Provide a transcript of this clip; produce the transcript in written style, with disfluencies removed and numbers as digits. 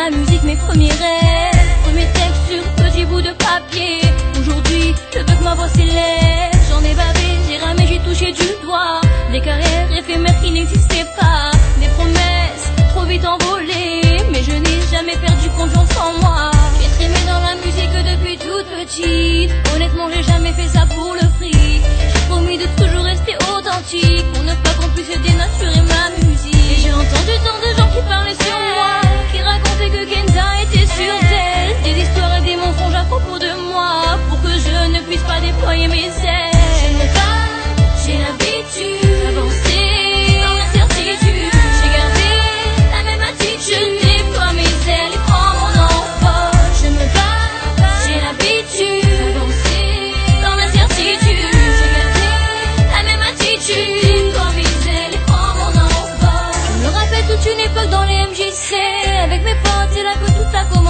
la musique mes premiers rêves. Premier texte sur petit bout de papier. Aujourd'hui, je veux que ma voix s'élève. J'en ai bavé, j'ai ramé, j'ai touché du doigt des carrières éphémères qui n'existaient pas. Des promesses trop vite envolées, mais je n'ai jamais perdu confiance en moi. J'ai trémé dans la musique depuis toute petite. Honnêtement, j'ai jamais fait ça pour le fric. J'ai promis de toujours rester authentique, pour ne pas qu'on puisse dénaturer ma musique. Et j'ai entendu tant de gens qui parlaient sur moi, qui racontaient que Kenza était sur d'elle. Des histoires et des mensonges à propos de moi, pour que je ne puisse pas déployer mes ailes. Je me bats, j'ai l'habitude d'avancer dans l'incertitude. J'ai gardé la même attitude, je déploie mes ailes et prends mon envol. Je me bats, j'ai l'habitude d'avancer dans l'incertitude. J'ai gardé la même attitude, je déploie mes ailes et prends mon envol. Je me rappelle toute une époque dans les MJC, avec mes potes, c'est là que tout a commencé.